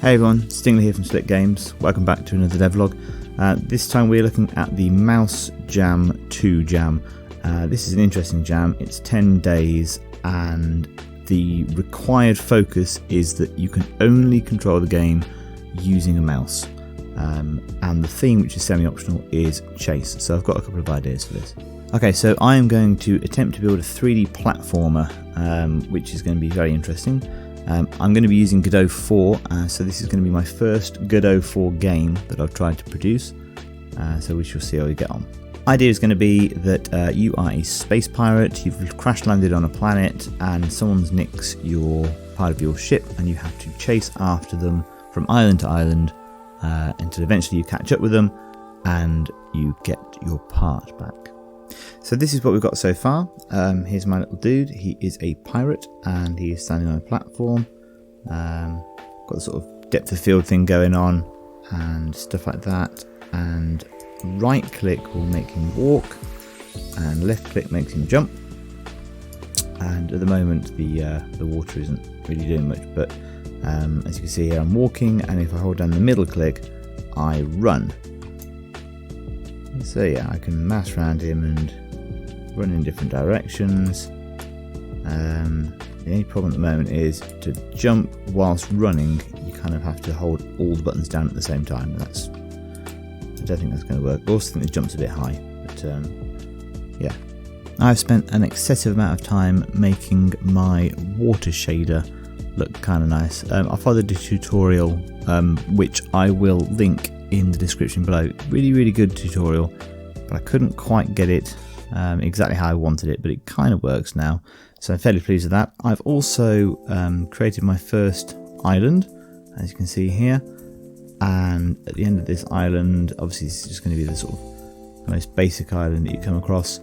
Hey everyone, Stingler here from Slick Games. Welcome back to another devlog. This time we're looking at the Mouse Jam 2 jam. This is an interesting jam. It's 10 days and the required focus is that you can only control the game using a mouse. And the theme, which is semi-optional, is chase. So I've got a couple of ideas for this. Okay, so I am going to attempt to build a 3D platformer, which is going to be very interesting. I'm going to be using Godot 4, so this is going to be my first Godot 4 game that I've tried to produce, so we shall see how we get on. Idea is going to be that you are a space pirate, you've crash landed on a planet and someone's nicks your part of your ship and you have to chase after them from island to island until eventually you catch up with them and you get your part back. So this is what we've got so far. Here's my little dude. He is a pirate and he is standing on a platform. Got the sort of depth of field thing going on and stuff like that. And right click will make him walk and left click makes him jump. And at the moment the water isn't really doing much, but as you can see here I'm walking, and if I hold down the middle click I run. So yeah, I can mash around him and run in different directions. The only problem at the moment is to jump whilst running, you kind of have to hold all the buttons down at the same time. I don't think that's going to work. I also think the jump's a bit high, but yeah. I've spent an excessive amount of time making my water shader look kind of nice. I followed a tutorial which I will link in the description below. Really good tutorial, but I couldn't quite get it exactly how I wanted it, but it kind of works now, so I'm fairly pleased with that. I've also created my first island, as you can see here, and at the end of this island, obviously this is just going to be the sort of most basic island that you come across.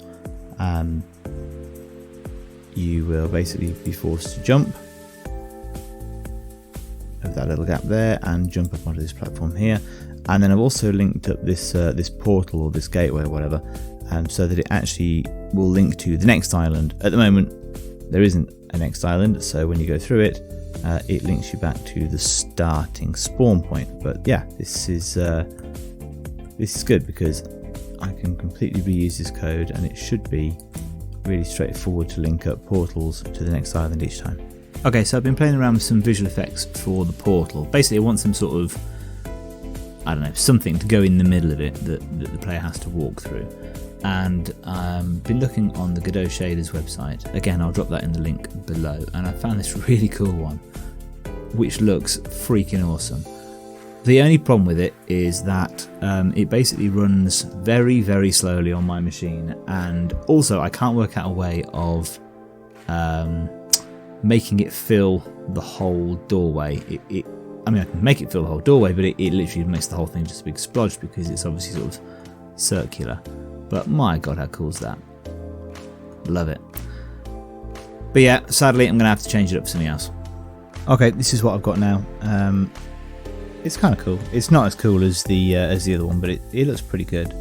You will basically be forced to jump over that little gap there and jump up onto this platform here. And then I've also linked up this this portal or this gateway or whatever, so that it actually will link to the next island. At the moment there isn't a next island, so when you go through it, it links you back to the starting spawn point. But yeah, this is good because I can completely reuse this code and it should be really straightforward to link up portals to the next island each time. Okay, so I've been playing around with some visual effects for the portal. Basically I want some sort of, I don't know, something to go in the middle of it that the player has to walk through. And been looking on the Godot Shaders website. Again, I'll drop that in the link below. And I found this really cool one, which looks freaking awesome. The only problem with it is that it basically runs very very slowly on my machine, and also I can't work out a way of making it fill the whole doorway. I mean, I can make it fill the whole doorway, but it literally makes the whole thing just a big splodge because it's obviously sort of circular. But my god, how cool is that? Love it. But yeah, sadly I'm going to have to change it up for something else. Okay, this is what I've got now. It's kind of cool. It's not as cool as the other one, but it looks pretty good.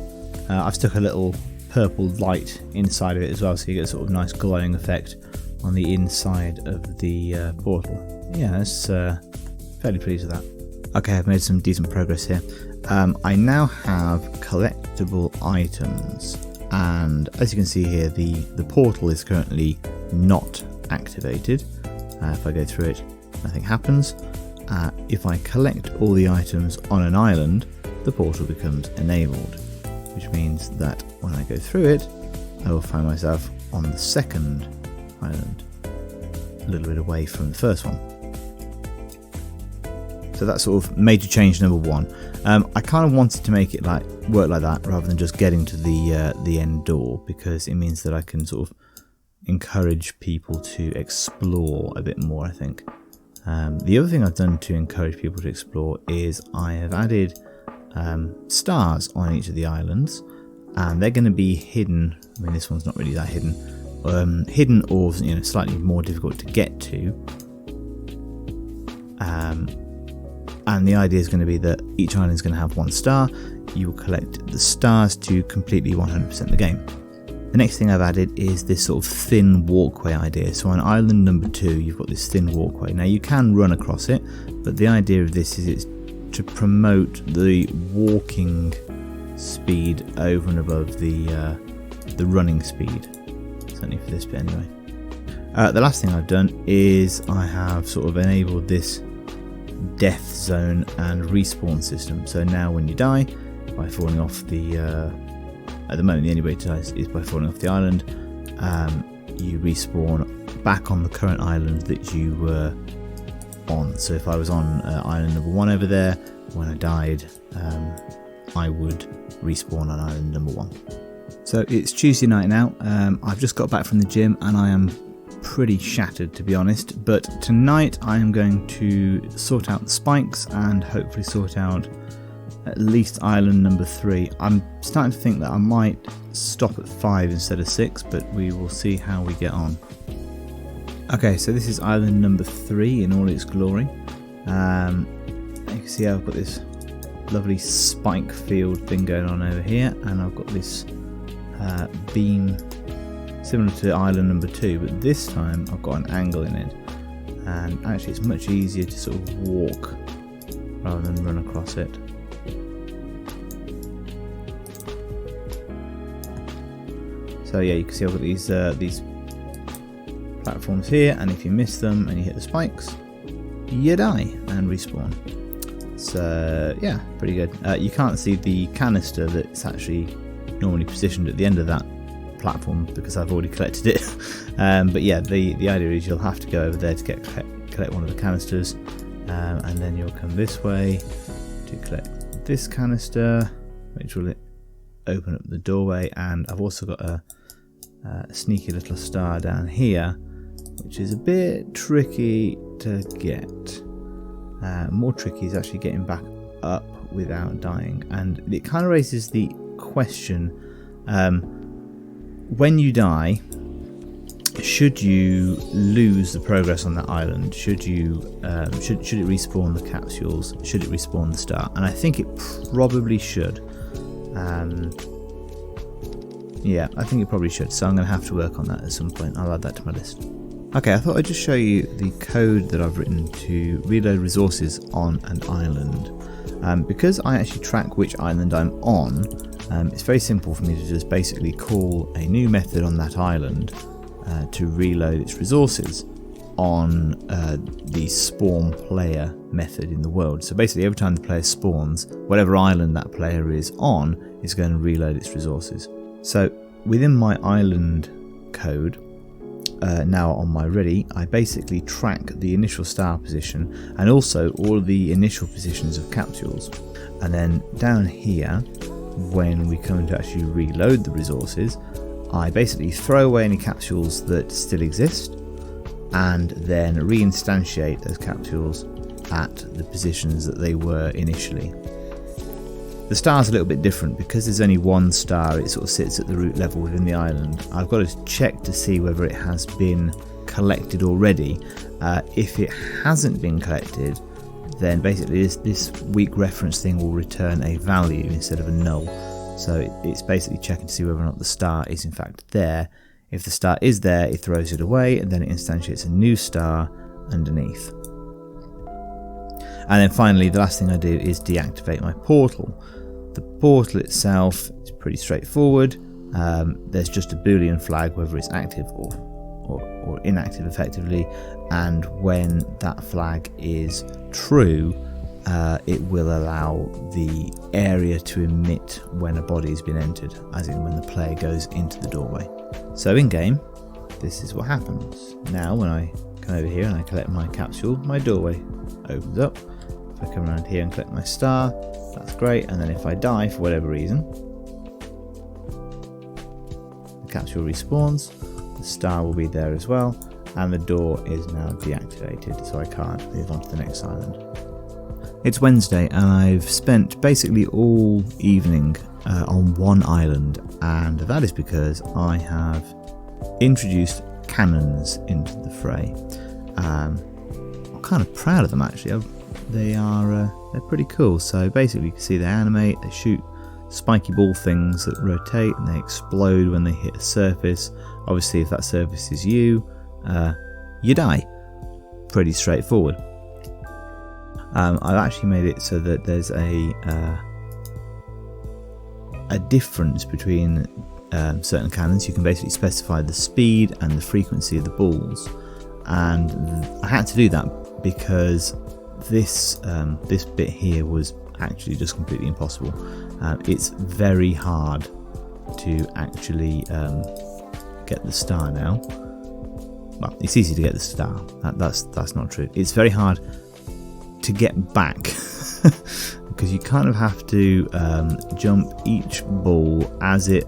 I've stuck a little purple light inside of it as well, so you get a sort of nice glowing effect on the inside of the portal. Yeah, that's fairly pleased with that. Okay, I've made some decent progress here. I now have collectible items, and as you can see here, the portal is currently not activated. If I go through it, nothing happens. If I collect all the items on an island, the portal becomes enabled, which means that when I go through it, I will find myself on the second island, a little bit away from the first one. So that's sort of major change number one. I kind of wanted to make it work like that rather than just getting to the end door, because it means that I can sort of encourage people to explore a bit more, I think. The other thing I've done to encourage people to explore is I have added stars on each of the islands, and they're going to be hidden. I mean, this one's not really that hidden. Hidden or slightly more difficult to get to. And the idea is going to be that each island is going to have one star. You will collect the stars to completely 100% the game. The next thing I've added is this sort of thin walkway idea. So on island number 2, you've got this thin walkway. Now you can run across it, but the idea of this is it's to promote the walking speed over and above the running speed, certainly for this bit anyway. The last thing I've done is I have sort of enabled this death zone and respawn system. So now when you die by falling off the at the moment the only way to die is by falling off the island, you respawn back on the current island that you were on. So if I was on island number 1 over there, when I died, I would respawn on island number 1. So it's Tuesday night now. I've just got back from the gym and I am pretty shattered, to be honest, but tonight I am going to sort out the spikes and hopefully sort out at least island number 3. I'm starting to think that I might stop at 5 instead of 6, but we will see how we get on. Okay, so this is island number 3 in all its glory. You can see I've got this lovely spike field thing going on over here, and I've got this beam similar to island number 2, but this time I've got an angle in it, and actually it's much easier to sort of walk rather than run across it. So yeah, you can see I've got these platforms here, and if you miss them and you hit the spikes, you die and respawn. So yeah, pretty good. You can't see the canister that's actually normally positioned at the end of that platform because I've already collected it. But yeah, the idea is you'll have to go over there to collect one of the canisters, and then you'll come this way to collect this canister, which will open up the doorway. And I've also got a sneaky little star down here, which is a bit tricky to get. More tricky is actually getting back up without dying, and it kind of raises the question, when you die, should you lose the progress on that island? Should you should it respawn the capsules? Should it respawn the star? And I think it probably should. Yeah, I think it probably should, so I'm going to have to work on that at some point. I'll add that to my list. Okay, I thought I'd just show you the code that I've written to reload resources on an island. Because I actually track which island I'm on, it's very simple for me to just basically call a new method on that island to reload its resources on the spawn player method in the world. So basically every time the player spawns, whatever island that player is on is going to reload its resources. So within my island code, now on my ready, I basically track the initial star position and also all of the initial positions of capsules. And then down here, when we come to actually reload the resources, I basically throw away any capsules that still exist and then reinstantiate those capsules at the positions that they were initially. The star's a little bit different because there's only one star. It sort of sits at the root level within the island. I've got to check to see whether it has been collected already. If it hasn't been collected, then basically this weak reference thing will return a value instead of a null. So it's basically checking to see whether or not the star is in fact there. If the star is there, it throws it away and then it instantiates a new star underneath. And then finally, the last thing I do is deactivate my portal. The portal itself is pretty straightforward. There's just a boolean flag whether it's active or inactive effectively, and when that flag is true, it will allow the area to emit when a body has been entered, as in when the player goes into the doorway. So in game, this is what happens. Now when I come over here and I collect my capsule, my doorway opens up. If I come around here and collect my star, that's great, and then if I die for whatever reason, the capsule respawns, the star will be there as well, and the door is now deactivated, so I can't move on to the next island. It's Wednesday and I've spent basically all evening on one island, and that is because I have introduced cannons into the fray. I'm kind of proud of them actually. They're pretty cool. So basically you can see they animate, they shoot spiky ball things that rotate and they explode when they hit a surface. Obviously if that surface is you die. Pretty straightforward. I've actually made it so that there's a difference between certain cannons. You can basically specify the speed and the frequency of the balls, and I had to do that because this bit here was actually just completely impossible. It's very hard to actually get the star now. Well, it's easy to get the star. That's not true. It's very hard to get back because you kind of have to jump each ball as it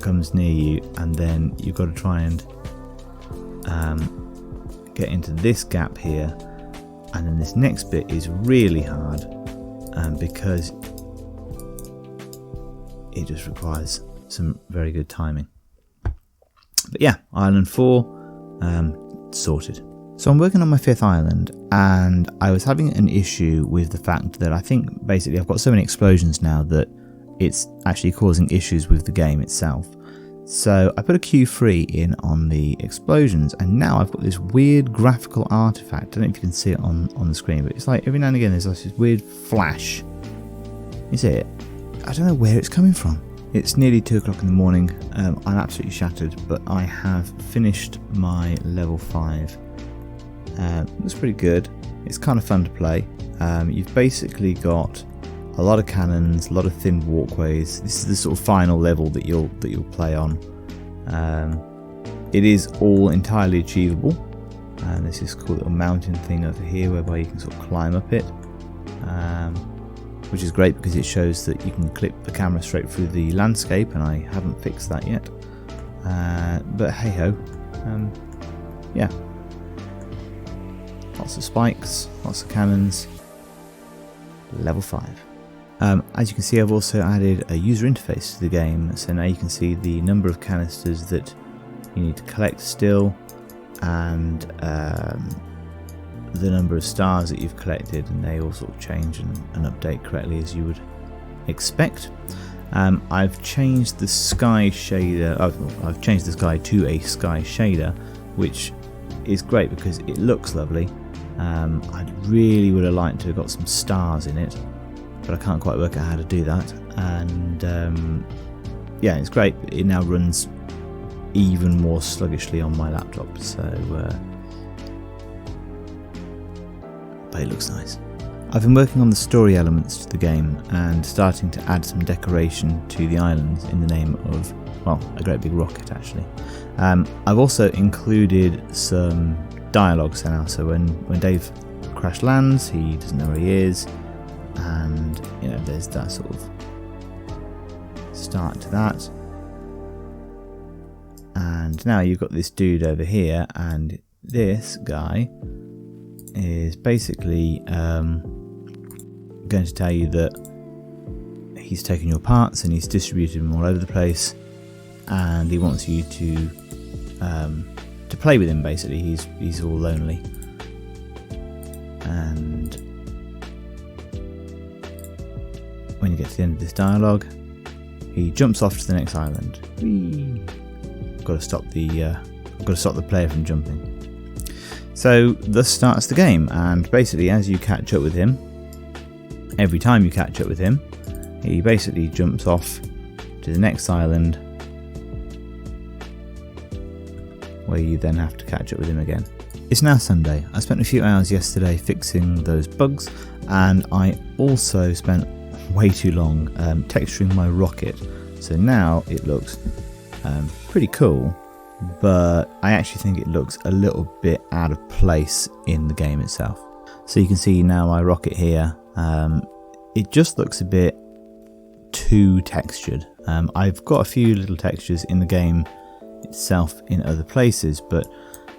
comes near you, and then you've got to try and get into this gap here, and then this next bit is really hard because it just requires some very good timing. But yeah, Island 4 sorted. So I'm working on my 5th island, and I was having an issue with the fact that I think basically I've got so many explosions now that it's actually causing issues with the game itself. So I put a Q3 in on the explosions, and now I've got this weird graphical artifact. I don't know if you can see it on the screen, but it's like every now and again there's like this weird flash. You see it? I don't know where it's coming from. It's nearly 2 o'clock in the morning. I'm absolutely shattered, but I have finished my level 5. It's pretty good. It's kind of fun to play. You've basically got a lot of cannons, a lot of thin walkways. This is the sort of final level that you'll play on. It is all entirely achievable. And there's this cool little mountain thing over here whereby you can sort of climb up it, which is great because it shows that you can clip the camera straight through the landscape, and I haven't fixed that yet. But hey ho, yeah. Lots of spikes, lots of cannons. Level 5. As you can see, I've also added a user interface to the game, so now you can see the number of canisters that you need to collect still, and the number of stars that you've collected, and they all sort of change and update correctly as you would expect. I've changed the sky shader. I've changed the sky to a sky shader, which is great because it looks lovely. I really would have liked to have got some stars in it, but I can't quite work out how to do that. And yeah, it's great. It now runs even more sluggishly on my laptop, so but it looks nice. I've been working on the story elements to the game and starting to add some decoration to the islands in the name of, well, a great big rocket actually. I've also included some dialogue now, so when Dave crash lands, he doesn't know where he is, and you know, there's that sort of start to that. And now you've got this dude over here, and this guy is basically going to tell you that he's taken your parts and he's distributed them all over the place, and he wants you to play with him. Basically, he's all lonely, and when you get to the end of this dialogue, he jumps off to the next island. Whee! Got to stop the player from jumping. So thus starts the game, and basically as you catch up with him, every time you catch up with him, he basically jumps off to the next island, where you then have to catch up with him again. It's now Sunday. I spent a few hours yesterday fixing those bugs, and I also spent way too long texturing my rocket. So now it looks pretty cool, but I actually think it looks a little bit out of place in the game itself. So you can see now my rocket here, it just looks a bit too textured. I've got a few little textures in the game itself in other places, but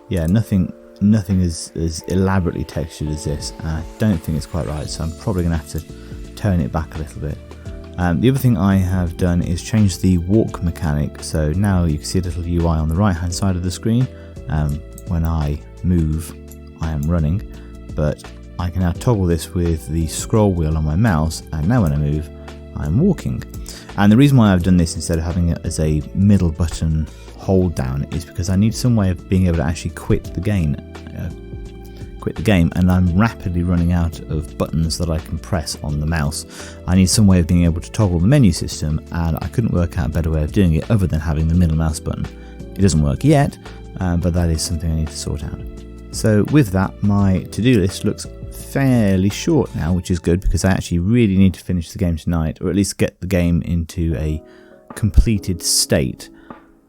yeah, nothing as elaborately textured as this, and I don't think it's quite right, so I'm probably going to have to tone it back a little bit. The other thing I have done is change the walk mechanic, so now you can see a little UI on the right hand side of the screen. When I move, I am running, but I can now toggle this with the scroll wheel on my mouse, and now when I move, I'm walking. And the reason why I've done this instead of having it as a middle button hold down is because I need some way of being able to actually quit the game quit the game, and I'm rapidly running out of buttons that I can press on the mouse. I need some way of being able to toggle the menu system, and I couldn't work out a better way of doing it other than having the middle mouse button. It doesn't work yet, but that is something I need to sort out. So with that, my to-do list looks fairly short now, which is good because I actually really need to finish the game tonight, or at least get the game into a completed state,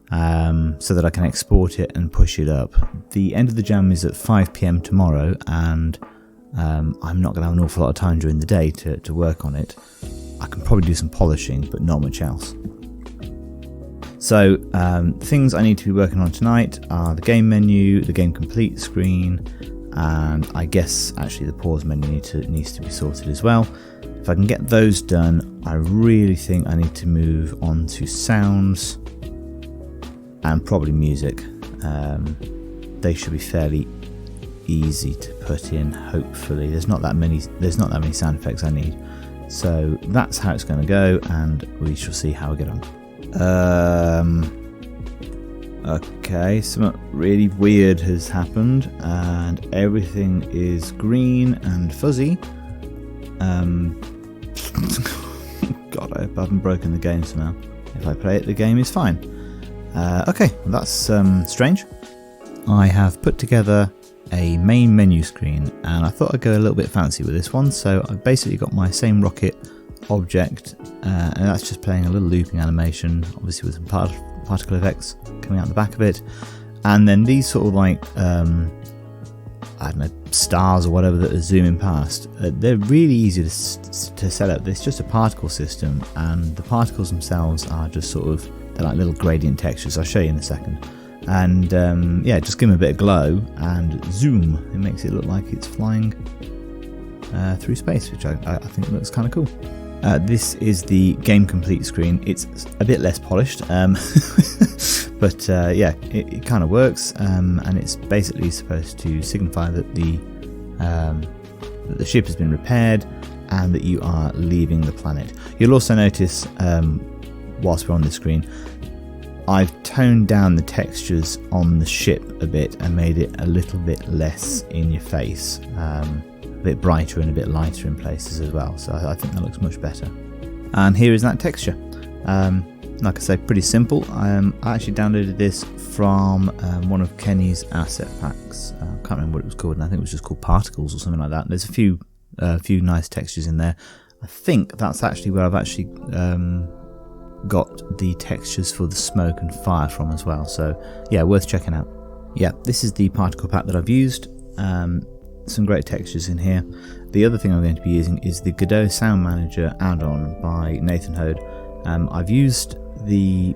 so that I can export it and push it up. The end of the jam is at 5 PM tomorrow, and I'm not going to have an awful lot of time during the day to work on it. I can probably do some polishing, but not much else. So things I need to be working on tonight are the game menu, the game complete screen, and I guess actually the pause menu needs to be sorted as well. If I can get those done, I really think I need to move on to sounds and probably music. They should be fairly easy to put in, hopefully. There's not that many sound effects I need. So that's how it's going to go, and we shall see how we get on. Okay, something really weird has happened, and everything is green and fuzzy. God, I hope I haven't broken the game somehow. If I play it, the game is fine. Okay, well, that's strange. I have put together a main menu screen, and I thought I'd go a little bit fancy with this one. So I've basically got my same rocket object, and that's just playing a little looping animation, obviously with some particle effects coming out the back of it. And then these sort of like, I don't know, stars or whatever that are zooming past, they're really easy to set up. It's just a particle system, and the particles themselves are just sort of, they're like little gradient textures. I'll show you in a second. And yeah, just give them a bit of glow and zoom. It makes it look like it's flying through space, which I think looks kind of cool. This is the game complete screen. It's a bit less polished, but yeah, it kind of works, and it's basically supposed to signify that the ship has been repaired and that you are leaving the planet. You'll also notice, whilst we're on the screen, I've toned down the textures on the ship a bit and made it a little bit less in your face, a bit brighter and a bit lighter in places as well, so I think that looks much better. And here is that texture. Like I say, pretty simple. I actually downloaded this from one of Kenny's asset packs. I can't remember what it was called, and I think it was just called Particles or something like that. There's a few nice textures in there. I think that's actually where I've actually got the textures for the smoke and fire from as well, so yeah, worth checking out. Yeah, this is the particle pack that I've used. Some great textures in here. The other thing I'm going to be using is the Godot Sound Manager add-on by Nathan Hode. I've used the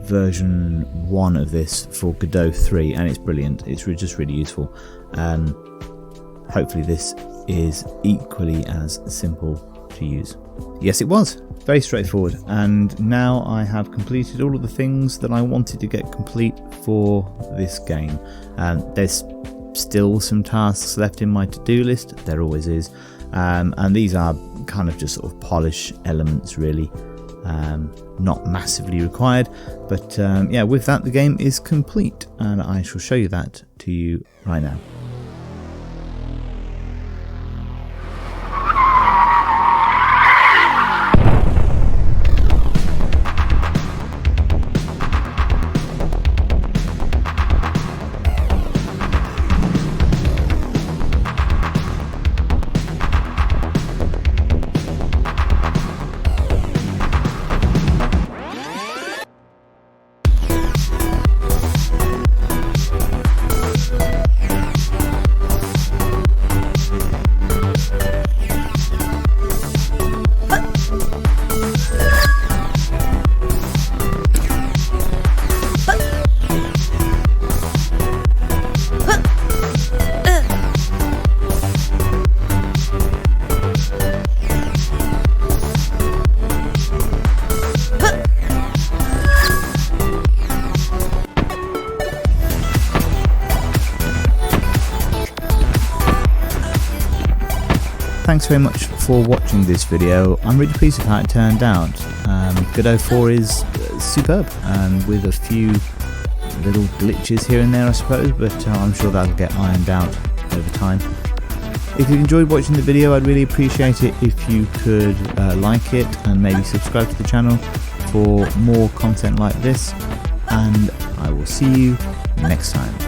version 1 of this for Godot 3, and it's brilliant. It's just really useful. Hopefully this is equally as simple to use. Yes, it was. Very straightforward, and now I have completed all of the things that I wanted to get complete for this game. There's still some tasks left in my to-do list, there always is, and these are kind of just sort of polish elements really, not massively required, but yeah, with that the game is complete, and I shall show you that to you right now. Thanks very much for watching this video. I'm really pleased with how it turned out. Godot 4 is superb, with a few little glitches here and there I suppose, but I'm sure that'll get ironed out over over time. If you enjoyed watching the video, I'd really appreciate it if you could like it and maybe subscribe to the channel for more content like this, and I will see you next time.